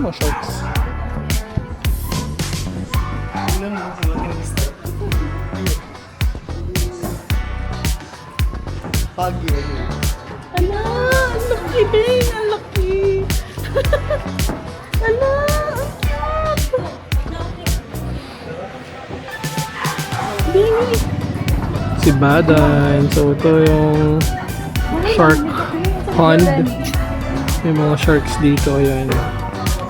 mga sharks. Pagi. Ala, ang laki din, ang laki. Ala, ang cute. Baby. Si Badan. So ito yung shark pond. May mga sharks dito. Ayan.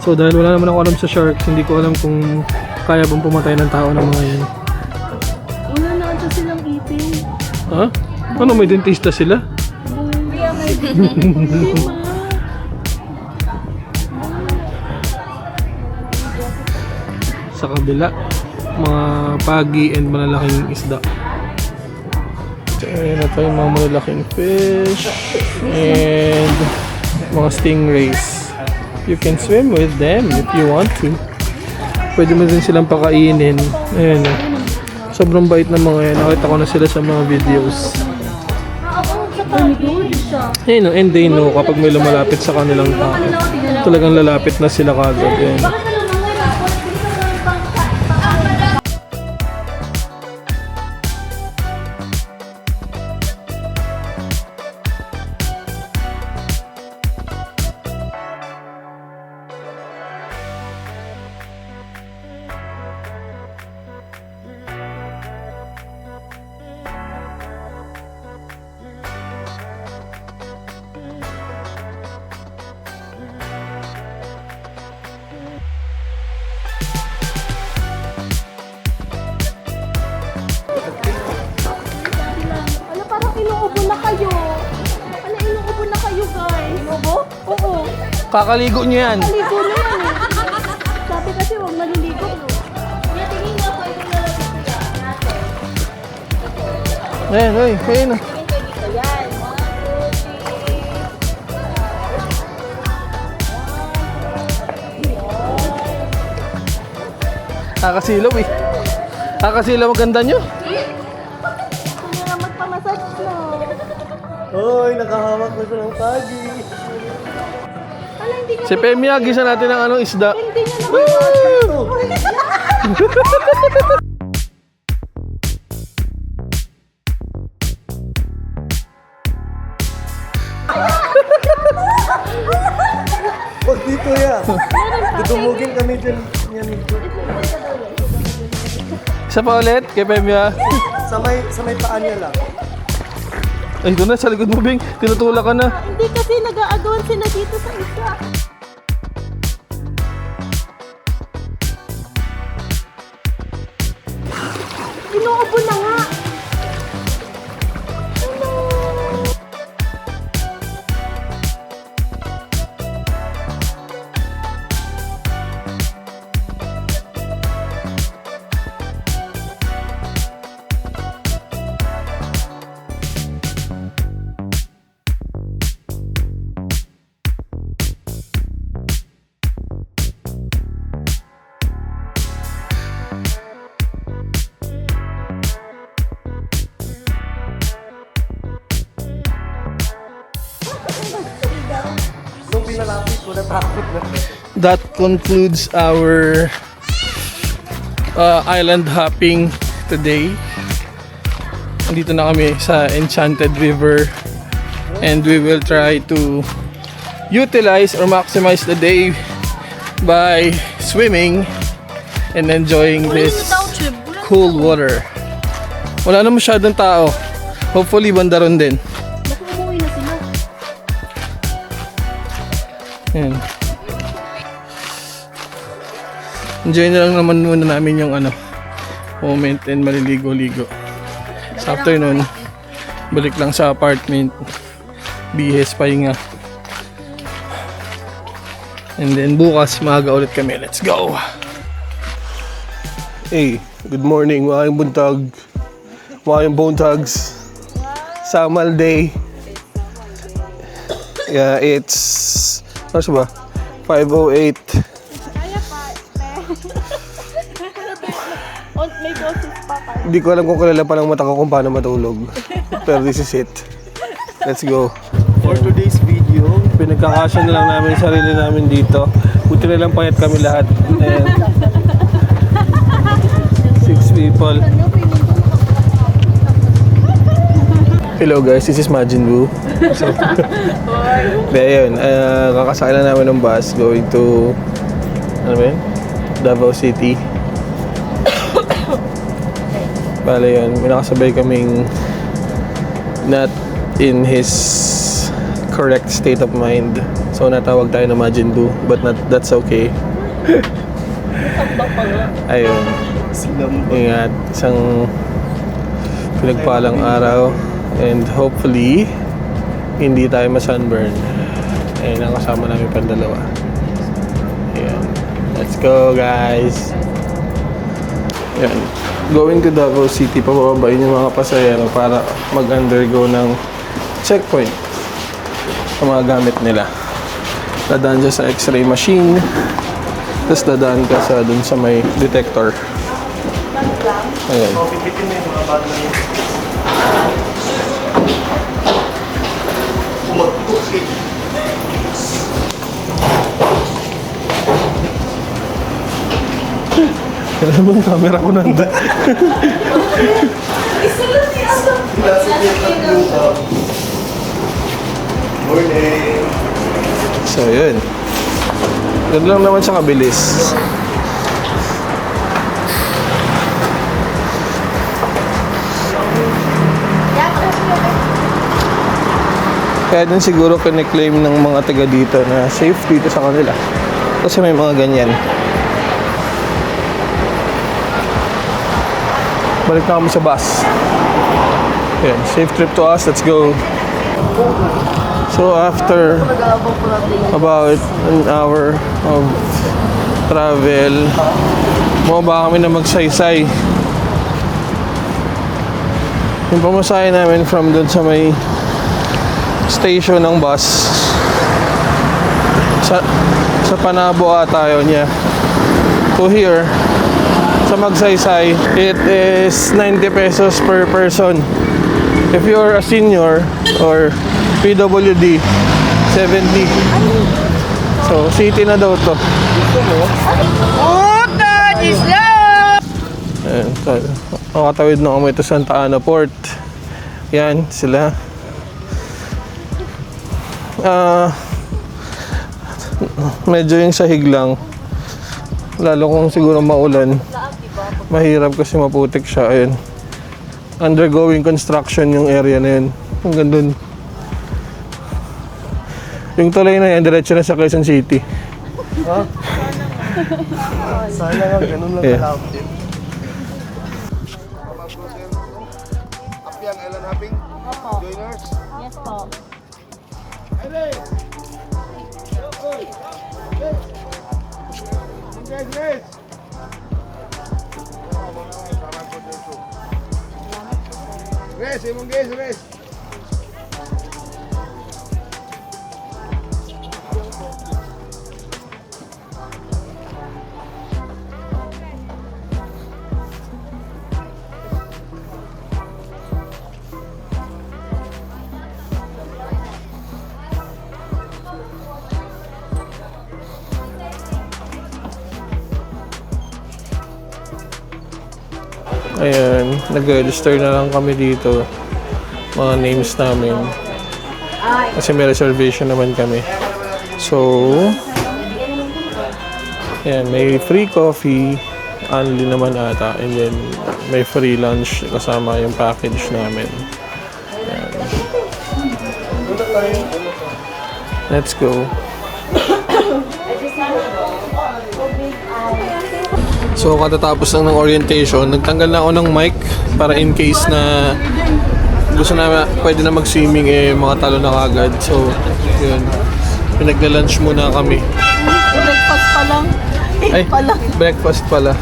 So dahil wala naman ako alam sa sharks, hindi ko alam kung kaya bang pumatay ng tao ng mga yan. Wala na ito silang ipin. Ha? Ano, may dentista sila? Sa kabila, mga pagi and malalaking isda. So, ayan na tayo, mga malalaking fish and mga stingrays. You can swim with them if you want to. Pwede mo din silang pakainin. Ayan, sobrang bait ng mga yan. Nakita ko na sila sa mga videos. Ayun, and they know kapag may lumalapit sa kanilang tao. Talagang lalapit na sila kagad. Ayan. Ano, parang inuubo na kayo. Ano, inuubo na kayo, guys? Inuubo? Oo. Kakaligo nyo yan. Maligo na yan eh. Sabi kasi huwag maliligo. Tingin nga po, ito na Ayan, ay, ayun na. Ayan. Kakasilaw eh. Kakasilaw ang ganda nyo. Kung nga magpamassage na. Hoy, nakahawak na siya ng pagi. Ala, hindi ka Si Pemia, gisa natin ng anong isda. Hindi niya naman. Huwag dito ya. Tutumugin kami dyan. Yan dito. Isa pa ulit, kay Pemia. Sa may paan niya lang. Ay, doon na, sa likod mo, Bing. Tinutulak ka na. Hindi kasi nag-aagawan sila dito sa isa. Inuubo na nga. Nung pinalapit ko, natakot na. That concludes our island hopping today. Dito na kami sa Enchanted River and we will try to utilize or maximize the day by swimming and enjoying this cool water. Wala na masyadong tao. Hopefully banda ron din. Baka umuwi na sila. Ayan. Enjoy na lang naman muna namin yung moment and maliligo-ligo. Sa afternoon, balik lang sa apartment. Bihis, pahinga. And then bukas, maaga ulit kami. Let's go! Hey, good morning mga buntag. Mga buntags. Samal day. Yeah, it's... Ano ba? 5:08. Kaya pa. May boses pa pa. Hindi ko alam kung kilala pa ng mata ko kung paano matulog. Pero this is it. Let's go. For today's video, Pinagkakasya na lang namin yung sarili namin dito. Buti na lang payat kami lahat. Ayan. 6 people. Hello guys, this is Majin Buu. So, ayun, kakasakay lang namin ng bus going to, ano ba yun? Davao City. Bale yun, may nakasabay kaming not in his correct state of mind. So natawag tayo na Majin Buu, but that's okay. Ayun. Ingat, isang pinagpalang araw. And hopefully, hindi tayo ma-sunburn. Ayan, ang kasama namin pandalawa. Ayan. Let's go, guys! Ayan. Going to Davao City, pababain yung mga pasahero para mag-undergo ng checkpoint sa mga gamit nila. Dadaan siya sa x-ray machine, tapos dadaan ka sa dun sa may detector. Ayan. Alam mo yung camera ko nanda. Morning! So yun. Ganun lang naman siya kabilis. Kaya din siguro kine-claim ng mga taga dito na safe dito sa kanila. Kasi may mga ganyan. Balik na kami sa bus. Ayan, safe trip to us. Let's go. So after about an hour of travel, bumaba kami na magsaysay. Yung pamasahe namin from doon sa may station ng bus sa Panabo ata yun niya to here sa Magsaysay, it is 90 pesos per person. If you're a senior or PWD, 70. So city na daw to. Ayan, makatawid na kami ito Santa Ana Port. Yan sila. Medyo yung sahig lang, lalo kung siguro maulan, mahirap kasi maputik siya. Ayun, undergoing construction yung area na yun. Hanggang dun yung tulay na yan, diretso na sa Quezon City. Ha? Sana nga, ganun lang kalapit din. Apyang Ellen Happing? Joiners? Yes po. Res, imong guys, res. Ayan, nag-register na lang kami dito. Mga names namin. Kasi may reservation naman kami. So, ayan, may free coffee. Only naman ata. And then, may free lunch kasama yung package namin. Ayan. Let's go. So katatapos lang ng orientation, nagtanggal na ako ng mic para in case na gusto na pwede na mag-swimming makatalo na kagad. So yun, pinagla-lunch muna kami. Breakfast pa lang. Ay, breakfast pala.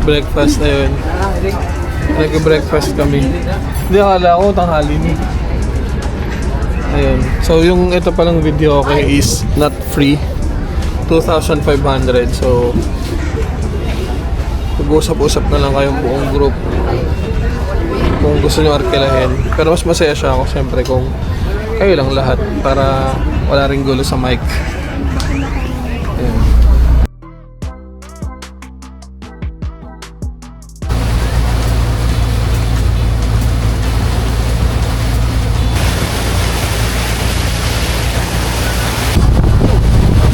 Breakfast na yun. Nag-breakfast kami. Hindi, akala ko tanghali ni. Ayun. So yung ito palang video okay is not free. 2,500. So mag-usap-usap na lang kayong buong group kung gusto nyo arkilahin. Pero mas masaya siya ako siyempre kung kayo lang lahat para wala ring gulo sa mic. Ayan.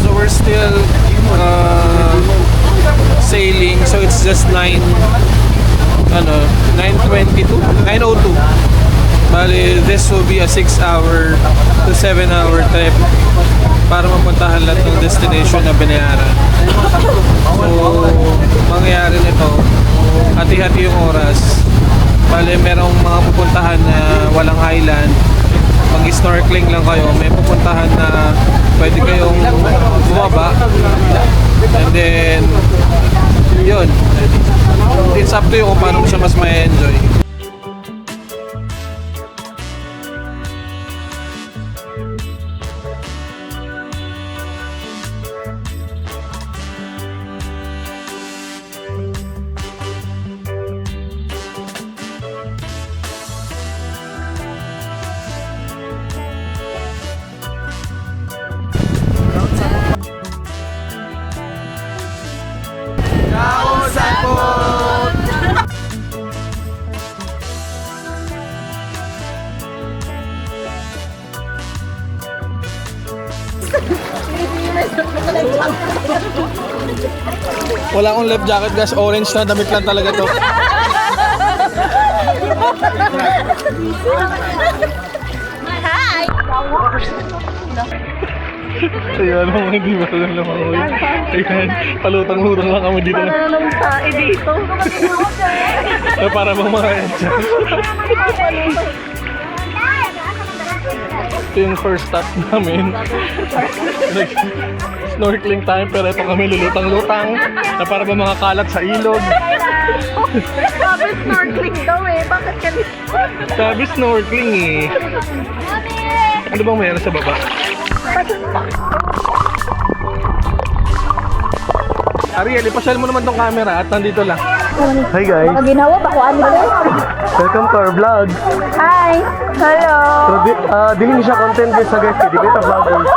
So we're still sailing, so it's just 9:22, 9:02. Bali, this will be a 6-hour to 7-hour trip para mapuntahan lahat ng destination na binayaran. So, mangyayari nito, hati-hati yung oras. Bali, merong mga pupuntahan na walang island. Mag-snorkeling lang kayo. May pupuntahan na pwede kayong bumaba. And then, yun. It's up to you kung paano mo siya mas ma-enjoy. Wala akong life jacket guys, orange na damit lang talaga to. Hi! Ayan, mga hindi ba lang naman uwi. Ayan, palutang-lutang lang kami dito. Para naman tayo dito. Para mga enjoy. Ito yung first stop namin. Snorkeling time, pero ito kami lulutang-lutang na para ba mga kalat sa ilog. Sabi snorkeling daw eh. Bakit ganito? Sabi snorkeling eh. Ano bang mayroon sa baba? Ariel, ipasal mo naman tong camera at nandito lang. Hi guys, Baka ginawa ba ko ano welcome to our vlog. Hi! Hello! So, dili ni siya content guys sa guys, di ba vloggers?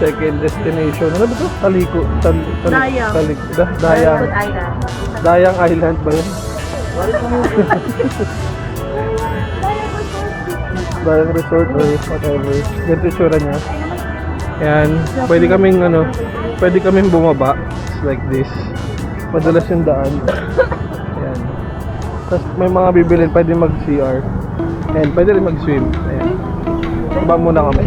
Second destination. Ano ba ito? Dayang. Dayang. Island. Dayang Island ba yun? Dayang Resort or whatever. Ganito yung tsura niya. Yan. Pwede kaming bumaba. It's like this. Madalas yung daan. Yan. Tapos may mga bibilin. Pwede mag-CR. And pwede rin mag-swim. Ayan. Baba muna kami.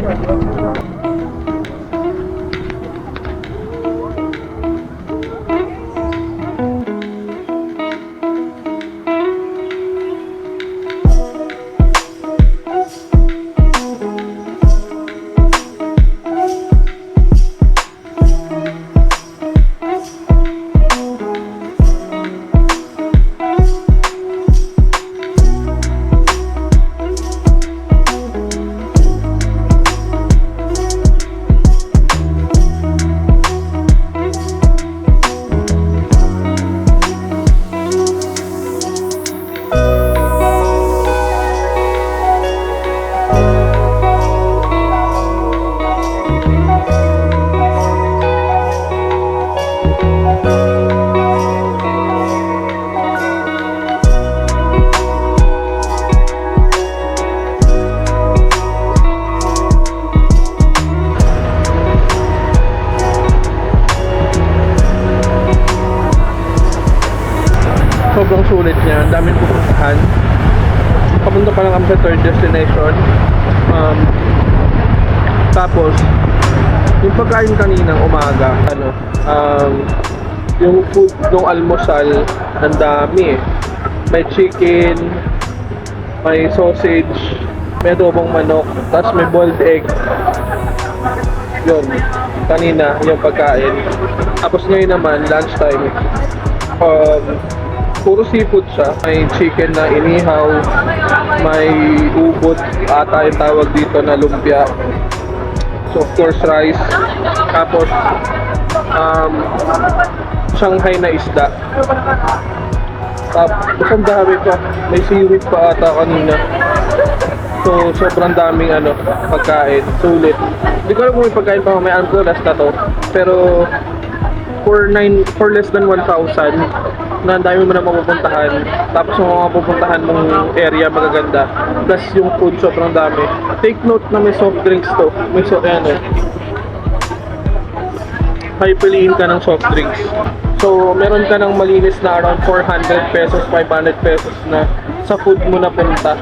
Sobrang sulit niya, ang daming pupuntahan. Papunta pa lang kami sa third destination. Tapos yung pagkain kaninang umaga, yung food ng almusal, ang dami eh. May chicken, may sausage, may adobong manok, tapos may boiled egg. Yun, kanina yung pagkain. Tapos ngayon naman, lunchtime. Puro seafood siya. May chicken na inihaw, may ubod, ata yung tawag dito na lumpia. So of course rice. Tapos Shanghai na isda. Tapos ang dami pa. May seaweed pa ata kanina. So sobrang daming pagkain. Sulit. Hindi ko alam kung may pagkain pa mamaya. Alam ko last na to. Pero for less than 1,000 na ang dami mo na mapupuntahan. Tapos yung mga pupuntahan mong area magaganda. Plus yung food sobrang dami. Take note na may soft drinks to. May pipiliin ka ng soft drinks. So meron ka ng malinis na around 400 pesos, 500 pesos na sa food mo na punta.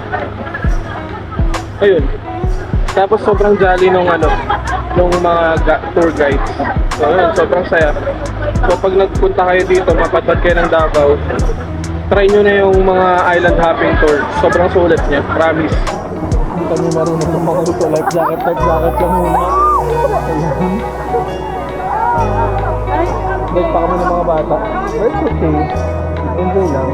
Ayun. Tapos sobrang jolly nung mga tour guides. So ayun, sobrang saya. So pag nagpunta kayo dito, mapadpad kayo ng Davao, try nyo na yung mga island hopping tour. Sobrang sulit niya, promise. Hindi kami marunong tumakot sa life jacket lang muna. Break pa kami ng mga bata. But it's okay. Enjoy lang.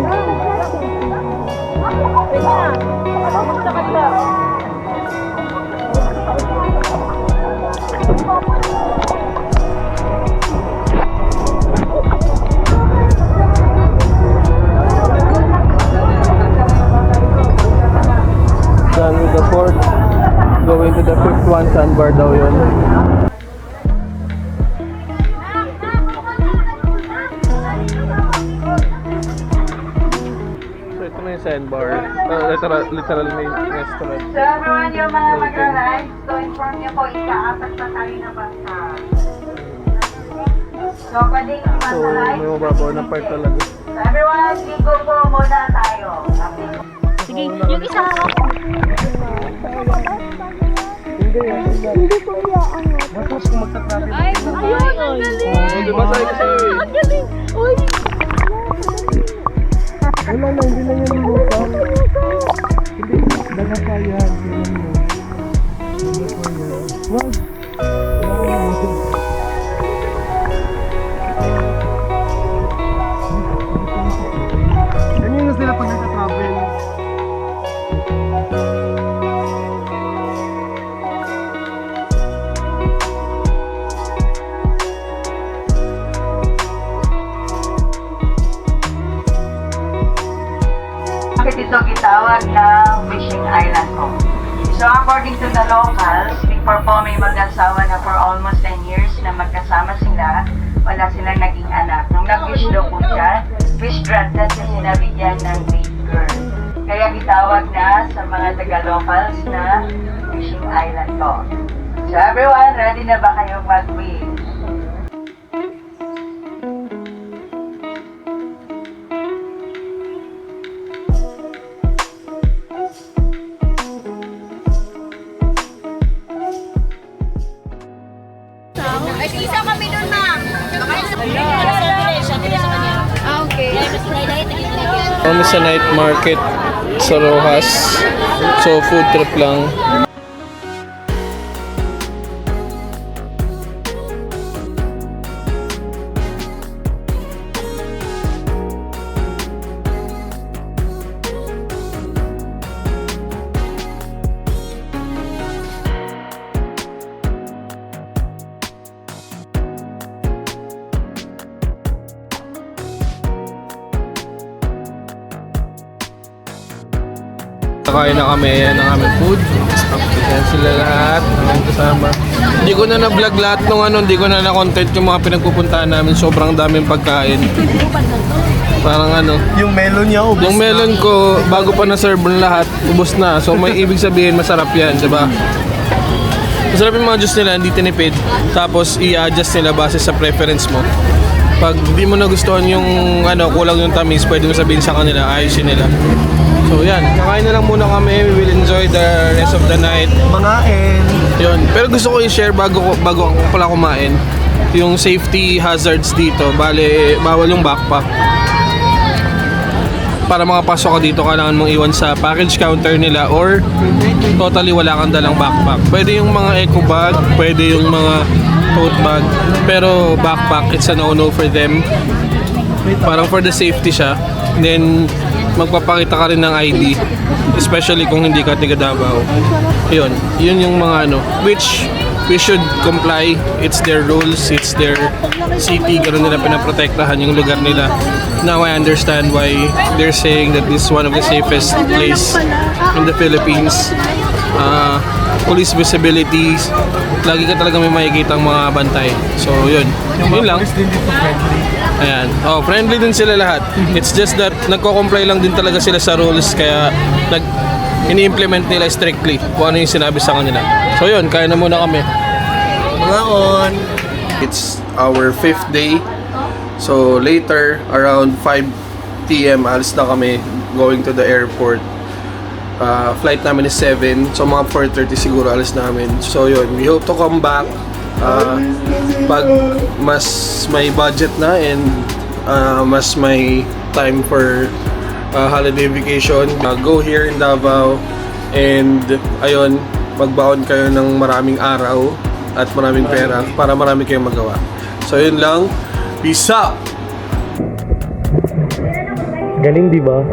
Done with the fourth. Going to the fifth one, sandbar daw yun. So ito na yung sandbar. Literal may restaurant. So everyone, yung mga mag-arrive, so inform niyo po, ikaapat pa tayo na basta. So pwedeng So imasalize. may mababaw na part talaga. So everyone, ligo po muna tayo. Sige, yung isa ako. Hindi ko iaangat. Tapos kung magta-traffic. Ay, ayun, ang galing. Oh, diba tayo kasi Ang galing. Uy. wala na, hindi na yan yung lupa. Hindi, dagat pa yan. Tingnan mo. Dagat pa yan. Wag. Ganyan na sila pag nagka-travel. Bakit ito gitawag na Fishing Island ko? So according to the locals, before po may mag-asawa na for almost 10 years na magkasama sila, wala silang naging anak. Nung nag-wish daw po siya, wish granted kasi nabigyan ng baby girl. Kaya gitawag na sa mga taga-locals na Fishing Island ko. So everyone, ready na ba kayong mag-wish? Isa kami doon, ma'am. Okay. Kami sa night market sa Rojas. So food trip lang. Kakain na kami, ayan ang aming food. Ayan sila lahat, ang kasama. Hindi ko na na-vlog lahat nung hindi ko na na-content yung mga pinagpupuntahan namin. Sobrang daming pagkain. Parang Yung melon niya, ubos yung melon ko, bago pa na-serve ng lahat, ubos na. So may ibig sabihin, masarap yan, di ba? Masarap yung mga juice nila, hindi tinipid. Tapos i-adjust nila base sa preference mo. Pag di mo nagustuhan yung kulang yung tamis, pwede mo sabihin sa kanila, ayusin nila. So yan, kakain na lang muna kami. We will enjoy the rest of the night. Mangain. Yun. Pero gusto ko i-share bago ako pala kumain yung safety hazards dito. Bale, bawal yung backpack. Para makapasok ka dito, kailangan mong iwan sa package counter nila or totally wala kang dalang backpack. Pwede yung mga eco bag, pwede yung mga tote bag, pero backpack, it's a no-no for them. Parang for the safety siya. Then, magpapakita ka rin ng ID. Especially kung hindi ka taga Davao. Yun yung mga ano, which we should comply. It's their rules, it's their city. Ganun nila pinaprotektahan yung lugar nila. Now I understand why they're saying that this is one of the safest place in the Philippines. Police visibilities, lagi ka talaga may makikita ang mga bantay. So yun lang. Ayan. Oh, friendly din sila lahat. It's just that nagko-comply lang din talaga sila sa rules, kaya ini-implement nila strictly kung ano yung sinabi sa kanila. So yun, kaya na muna kami. Mga on. It's our 5th day. So later, around 5 p.m. alis na kami going to the airport. Flight namin is 7. So mga 4:30 siguro alis namin. So yun, we hope to come back pag mas may budget na and mas may time for holiday vacation. Go here in Davao and ayun, magbaon kayo ng maraming araw at maraming pera para marami kayong magawa. So yun lang. Peace out! Galing, di ba?